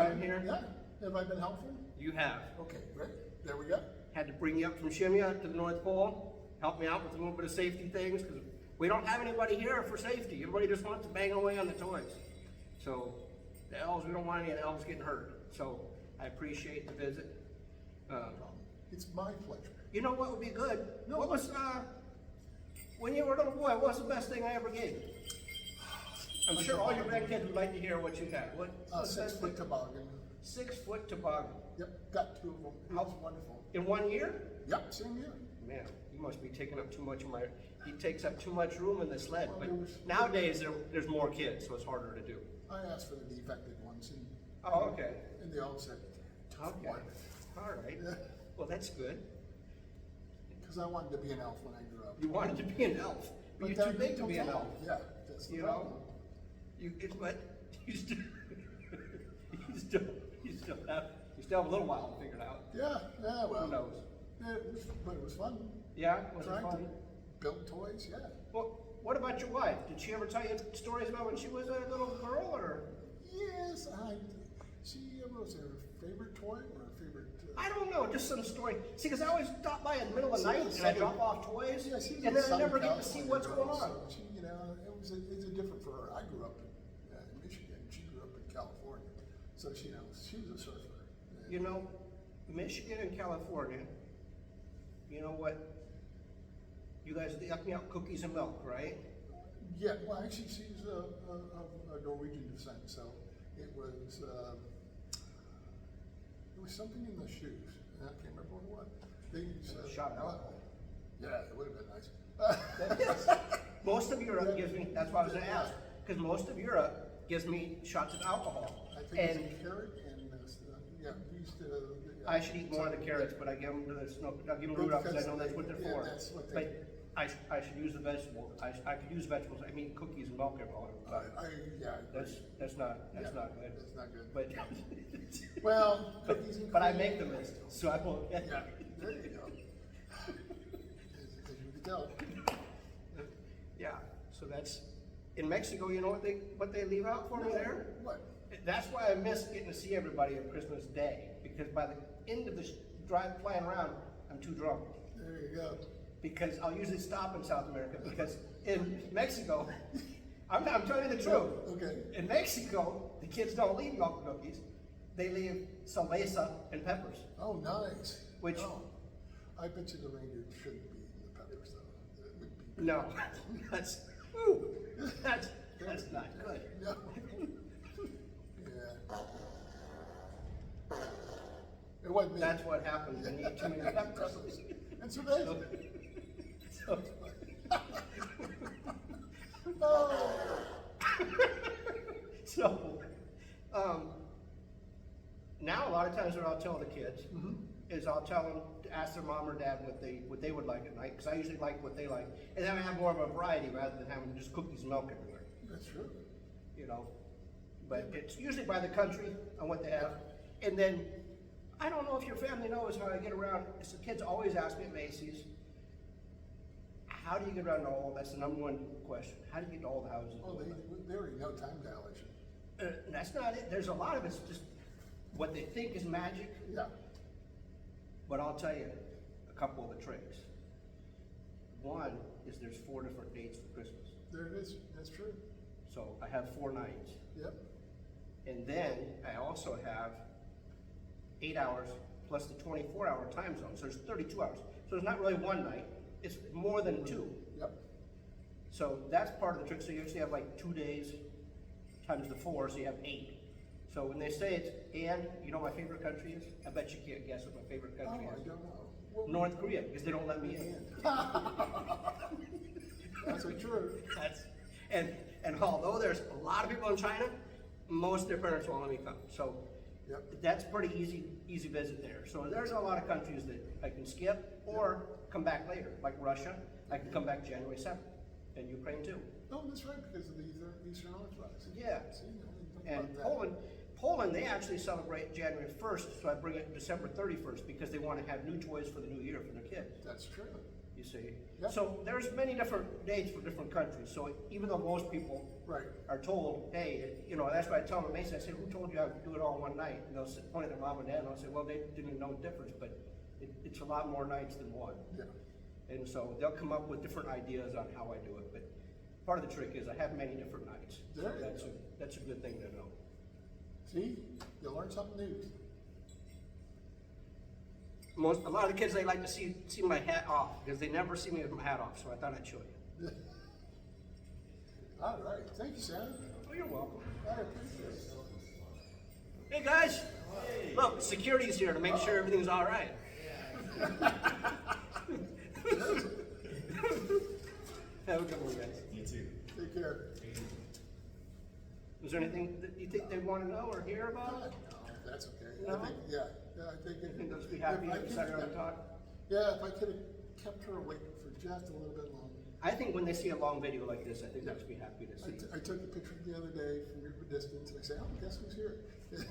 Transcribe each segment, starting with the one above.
time here? Yeah. Have I been helpful? You have. Okay, great. There we go. Had to bring you up from Shimya to the North Pole, help me out with a little bit of safety things, because we don't have anybody here for safety. Everybody just wants to bang away on the toys. So the elves, we don't want any of the elves getting hurt. So I appreciate the visit. It's my pleasure. You know what would be good? What was, when you were a little boy, what was the best thing I ever gave you? I'm sure all your grandkids would like to hear what you had. What? 6-foot toboggan. 6-foot toboggan. Yep, got 2 of them. It was wonderful. In 1 year? Yep, same year. Man, you must be taking up too much of my, he takes up too much room in the sled. Well, But nowadays, there's more kids, so it's harder to do. I asked for the defective ones, and Oh, okay. and they all said, tough Okay. one. All right. Yeah. Well, that's good. Because I wanted to be an elf when I grew up. You wanted to be an elf, but you're too big to be an elf. Yeah, that's the You problem. know? But you still, you still have a little while to figure it out. Yeah, well. Who knows? Yeah, but it was fun. Yeah, was it Trying fun? to build toys, yeah. Well, what about your wife? Did she ever tell you stories about when she was a little girl, or? Yes, she was her favorite toy or her favorite. I don't know, just some story. See, because I always stop by in the middle of the night and I drop off toys, Yeah, she was and a then I Southern never get to see California what's girl, going on. So she, it's a different for her. I grew up in Michigan. She grew up in California, so she was a surfer. You know, Michigan and California, you know what? You guys got me out cookies and milk, right? Yeah, well, actually, she's of Norwegian descent, so it was something in the shoes. And I can't remember what it was. They Shot alcohol. Yeah, it would have been nice. That is. Most of Europe gives me, that's what I was going to ask, because most of Europe gives me shots of alcohol. I think And it's a carrot and yeah, we used to. I should eat more of the carrots, but I give them to the snow, I give them root up because I know that's what they're Yeah, for. that's what they- But I should use the vegetables. I could use vegetables. I mean cookies and milk all the time. Yeah. That's not good. That's not good. But Well, cookies and but I cream. make them, so I won't. Yeah, there you go. As you can tell. Yeah. So that's in Mexico. You know what they leave out for me there? What? That's why I miss getting to see everybody on Christmas Day, because by the end of the drive flying around, I'm too drunk. There you go. Because I'll usually stop in South America, because in Mexico, I'm telling you the truth. Okay. In Mexico, the kids don't leave milk cookies. They leave salsa and peppers. Oh, nice. Which- Oh, I bet you the reindeer shouldn't be eating the peppers though. It would be. No, that's not good. No. Yeah. It wasn't me. That's what happens when you eat too many peppers. That's amazing. So, Oh. so, now a lot of times what I'll tell the kids is I'll tell them to ask their mom or dad what they would like at night, because I usually like what they like, and then I have more of a variety rather than having just cookies and milk everywhere. That's true. You know, but it's usually by the country on what they have, and then I don't know if your family knows how I get around. So kids always ask me at Macy's, how do you get around to all? That's the number one question. How do you get to all the houses? Oh, they already know time dilation. And that's not it. There's a lot of it's just what they think is magic. Yeah. But I'll tell you a couple of the tricks. One is there's 4 different dates for Christmas. There it is. That's true. So I have 4 nights. Yep. And then I also have 8 hours plus the 24-hour time zone. So there's 32 hours. So it's not really one night. It's more than 2. Yep. So that's part of the trick. So you actually have like 2 days times the 4, so you have 8. So when they say it's, and you know what my favorite country is? I bet you can't guess what my favorite Oh, country I is. don't know. Well, North Korea, because they don't let me in. that's so true. And although there's a lot of people in China, most of their parents won't let me come. So Yep. that's pretty easy visit there. So there's a lot of countries that I can skip or come back later, like Russia. I can come back January 7th, and Ukraine too. Oh, that's right, because of the Eastern Orthodox. Yeah. See, I didn't think And about that. Poland, they actually celebrate January 1st, so I bring it December 31st because they want to have new toys for the new year for their kids. That's true. you see. Yeah. So there's many different dates for different countries. So even though most people Right. are told, hey, you know, that's why I tell them, Mason, I say, who told you I would do it all one night? And they'll point at their mom and dad, and I'll say, well, they didn't know the difference, but it's a lot more nights than one. Yeah. And so they'll come up with different ideas on how I do it, but part of the trick is I have many different nights. So There you that's a good thing to know. See, you learn something new. A lot of the kids, they like to see my hat off because they never see me with my hat off, so I thought I'd show you. All right, thank you, Santa. Oh, you're welcome. I appreciate it. Hey guys, look, security's here to make sure everything's all right. Have a good one, guys. You too. Take care. Is there anything that you think they want to know or hear about? No, that's okay. No? I think, I think it. I think they'll just be happy if I to could- sit around and talk. Yeah, if I could have kept her awake for just a little bit longer. I think when they see a long video like this, I think they'll just be happy to see. I took a picture the other day from your distance, and I said, "Oh, guess who's here?" There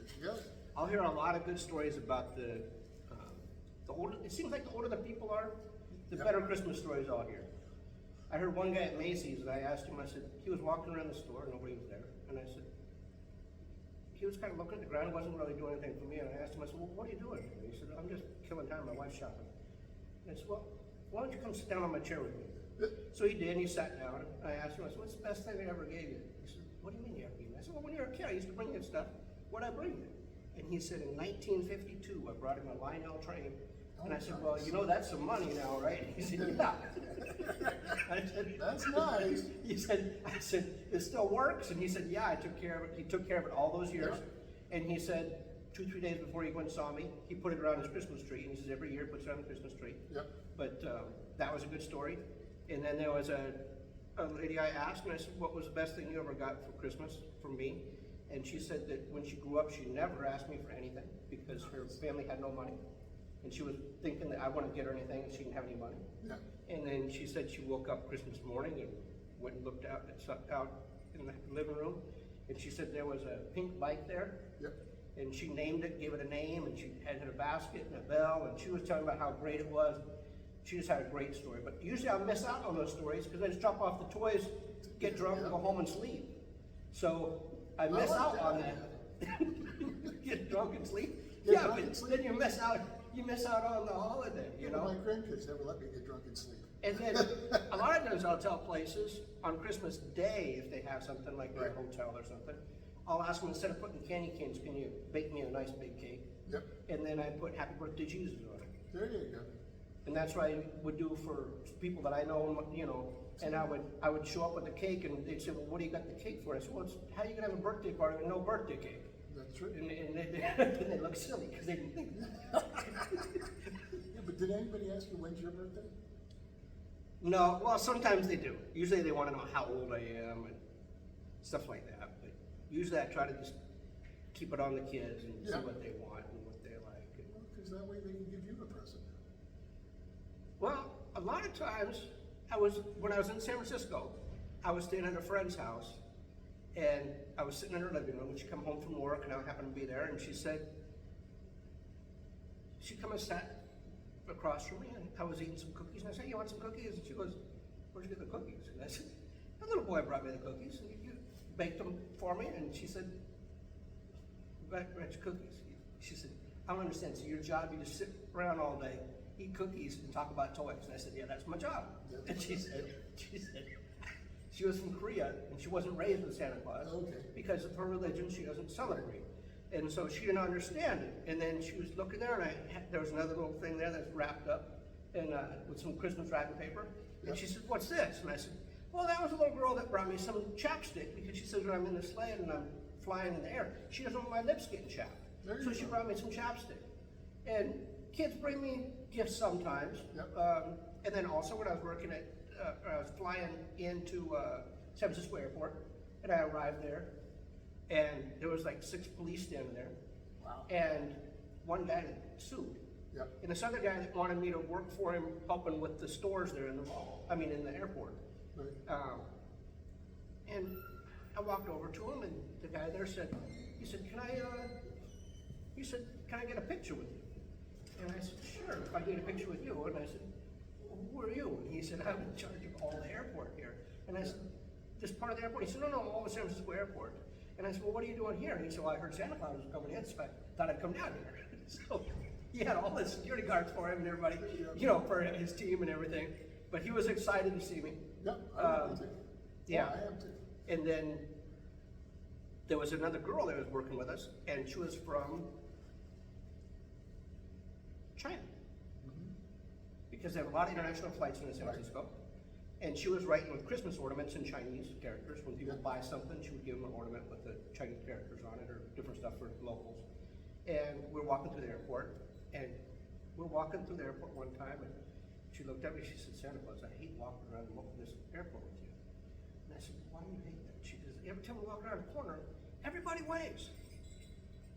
she goes. I'll hear a lot of good stories about the older. It seems like the older the people are, the Yep. better Christmas stories I'll hear. I heard one guy at Macy's, and I asked him. I said he was walking around the store, nobody was there, and I said he was kind of looking at the ground, wasn't really doing anything for me. And I asked him, I said, "Well, what are you doing?" And he said, "I'm just killing time. My wife's shopping." And I said, "Well, why don't you come sit down on my chair with me?" So he did, and he sat down, and I asked him, I said, "What's the best thing I ever gave you?" He said, "What do you mean you ever gave me?" I said, "Well, when you were a kid, I used to bring you stuff. What'd I bring you?" And he said, "In 1952, I brought him a Lionel train." And I said, "Well, you know that's some money now, right?" And he said, "Yeah." I said, That's nice. I said, "It still works?" And he said, "Yeah, I took care of it." He took care of it all those years. And he said, 2-3 days before he went and saw me, he put it around his Christmas tree. And he says, every year he puts it on the Christmas tree. Yep. But that was a good story. And then there was a lady I asked, and I said, "What was the best thing you ever got for Christmas from me?" And she said that when she grew up, she never asked me for anything because her family had no money. And she was thinking that I wouldn't get her anything and she didn't have any money. Yeah. And then she said she woke up Christmas morning and went and looked out in the living room. And she said there was a pink bike there. Yep. And she named it, gave it a name, and she had it in a basket and a bell, and she was telling about how great it was. She just had a great story. But usually I miss out on those stories because I just drop off the toys, get drunk, and go home and sleep. So I miss like out that. on that. Get drunk and sleep. Get Yeah, drunk but and sleep. then you miss out on the holiday, you know? My grandkids never let me get drunk and sleep. And then a lot of times I'll tell places on Christmas Day, if they have something like a hotel or something, I'll ask them, instead of putting candy canes, can you bake me a nice big cake? Yep. And then I put Happy Birthday Jesus on it. There you go. And that's what I would do for people that I know, you know, and I would show up with the cake and they'd say, "Well, what do you got the cake for?" I said, "Well, how are you gonna have a birthday party with no birthday cake?" That's true. And they look silly because they didn't think that. Yeah, but did anybody ask you when's your birthday? No, well, sometimes they do. Usually they want to know how old I am and stuff like that. But usually I try to just keep it on the kids and see Yeah. what they want and what they like. Because that way they can give you a present. Well, a lot of times, when I was in San Francisco, I was staying at a friend's house, and I was sitting in her living room, and she come home from work, and I happened to be there, and she come and sat across from me, and I was eating some cookies, and I said, "You want some cookies?" And she goes, "Where'd you get the cookies?" And I said, "A little boy brought me the cookies, and you baked them for me." And she said, "Brought you cookies." She said, "I don't understand, so your job, you just sit around all day, eat cookies, and talk about toys." And I said, "Yeah, that's my job." Yeah. And she said, she was from Korea, and she wasn't raised with Santa Claus. Okay. Because of her religion, she doesn't celebrate. And so she didn't understand it. And then she was looking there, and there was another little thing there that's wrapped up with some Christmas wrapping paper. And Yep. she said, "What's this?" And I said, "Well, that was a little girl that brought me some chapstick," because she says when I'm in the sleigh and I'm flying in the air, she doesn't want my lips getting chapped. There you So she go. brought me some chapstick. And kids bring me gifts sometimes. Yep. And then also when I was working I was flying into San Francisco Airport, and I arrived there, and there was like 6 police standing there, Wow. and one guy that sued, Yep. and this other guy that wanted me to work for him, helping with the stores there in the mall, in the airport. Right. And I walked over to him, and the guy there said, "Can I get a picture with you?" And I said, sure, if I get a picture with you. And I said, well, who are you? And he said, I'm in charge of all the airport here. And I said, this part of the airport? He said, no, all of San Francisco Airport. And I said, well, what are you doing here? And he said, well, I heard Santa Claus was coming in, so I thought I'd come down here. So he had all the security guards for him and everybody, you know, for his team and everything. But he was excited to see me. Yep, I am too. Yeah. Oh, I am too. And then there was another girl that was working with us, and she was from China. Because they have a lot of international flights in San Francisco. And she was writing with Christmas ornaments in Chinese characters. When people buy something, she would give them an ornament with the Chinese characters on it or different stuff for locals. And we're walking through the airport, and we're walking through the airport one time, and she looked at me, she said, Santa Claus, I hate walking around this airport with you. And I said, why do you hate that? She says, every time we walk around the corner, everybody waves.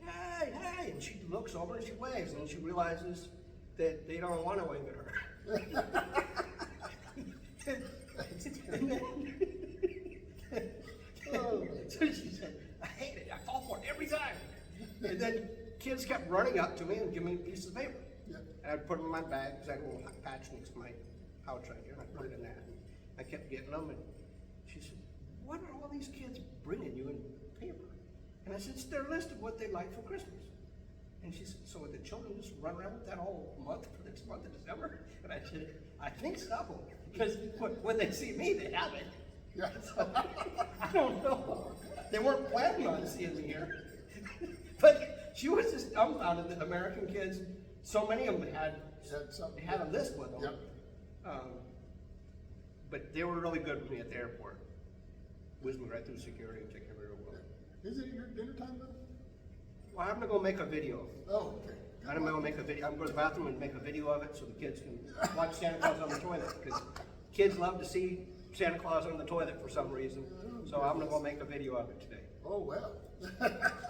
Hey, hey, and she looks over and she waves, and she realizes that they don't want to wave at her. And then, so she said, I hate it, I fall for it every time. And then kids kept running up to me and giving me pieces of paper. Yeah. And I'd put them in my bag, because I had a little patch next to my pouch right here, and I put it in that. And I kept getting them, and she said, what are all these kids bringing you in paper? And I said, it's their list of what they like for Christmas. And she said, so would the children just run around with that whole month for this month of December? And I said, I think so, because when they see me, they have it. Yeah. So, I don't know. They weren't planning on seeing me here. But she was just dumbfounded that American kids, so many of them had a list with them. Yep. But they were really good with me at the airport. Whizzed me right through security and took care of it real well. Is it your dinner time though? Well, I'm gonna go make a video. Oh, okay. I'm gonna make a video. I'm going to the bathroom and make a video of it so the kids can watch Santa Claus on the toilet, because kids love to see Santa Claus on the toilet for some reason. So I'm gonna go make a video of it today. Oh, well.